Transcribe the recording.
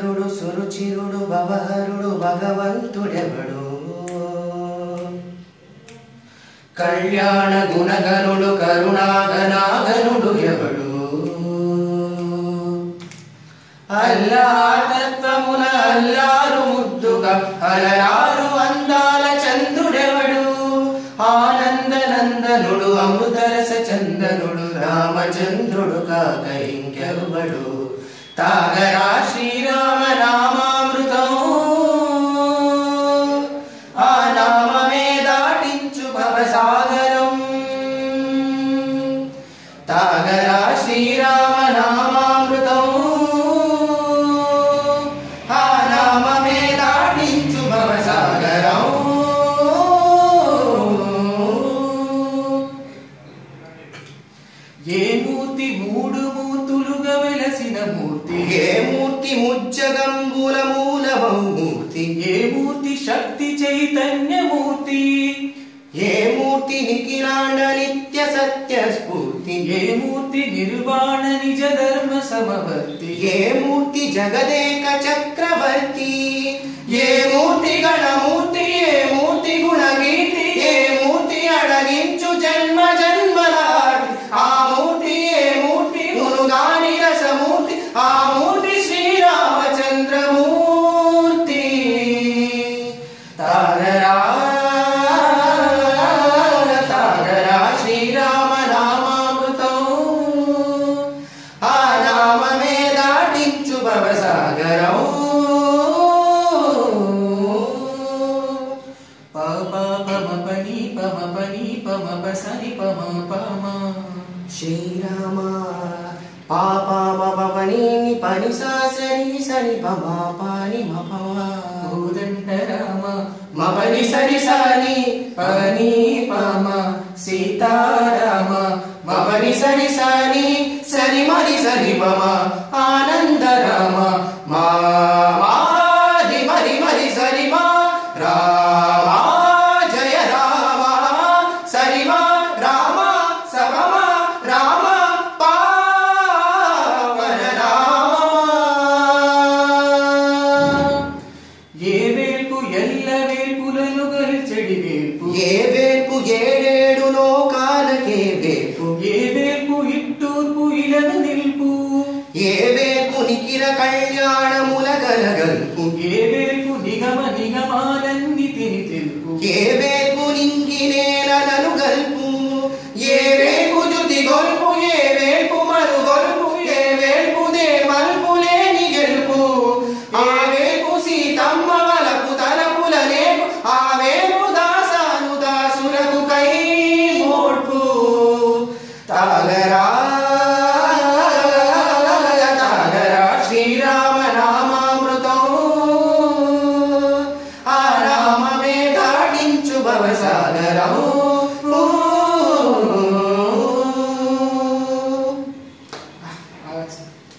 సుందరుడు సురుచిరుడు భవహరుడు భగవంతుడెవడు కళ్యాణ గుణగనుడు కరుణాగనాగనుడు ఎవడు అల్లాతత్వమున అల్లారు ముద్దుగా అలరారు అందాల చంద్రుడెవడు ఆనందనందనుడు అమృతరస చందనుడు రామచంద్రుడు కాక ఇంకెవ్వడు తాగరా శ్రీరామ నామామృతం ఆ నామమే దాటించు భవసాగరం తాగరా శ్రీరామ నామామృతం ఆ నామమే దాటించు భవసాగరం ఏ మూర్తి మూడు మూర్తులుగా వెలసిన మూర్తి ఏ మూర్తి ముజ్జగంబుల మూలమూర్తి ఏ మూర్తి శక్తి చైతన్యమూర్తి ఏ మూర్తి నిఖిలాండ నిత్య సత్య స్ఫూర్తి ఏ మూర్తి నిర్వాణ నిజ ధర్మ సమవర్తి ఏ మూర్తి జగదేక చక్రవర్తి ఏ మూర్తి గణమూర్తి ఏ మూర్తి గుణగీర్తి ఏ మూర్తి అడగించు జన్మ జన్మలాటి ఆ మూర్తి ఏ మూర్తి మునుగాని రసమూర్తి ఆ మూర్తి శ్రీరామచంద్రమూర్తి తాగరా తాగరా శ్రీరామ నామామృతం ఆ నామమే దాటించు భవసాగరం శ్రీరామ పాపమపని పని సరి సరి పమ పాని మపమ కోదండ రామ మపని సరి సని పని పమ సీతారామ మపని సరి సని సరి మరి సరి పమ ఆనంద రామ మా మాది మరి మరి సరి మా రామ జయ రామ సరి మా రామ సపమ రామ పావన రామ ఏ వేల్పు ఎల్ల వేల్పులను గల్చెడి వేల్పు ఏ వేల్పు ఏడేడు లోకాలకే వేల్పు ఏ వేల్పు ఇట్టూర్పు ఇలను నిల్పు ఏ వేల్పు నిఖిల కళ్యాణముల గలగల్పు ఏ వేల్పు నిగమ నిగమాలన్ని తిని తెలుపు ఏ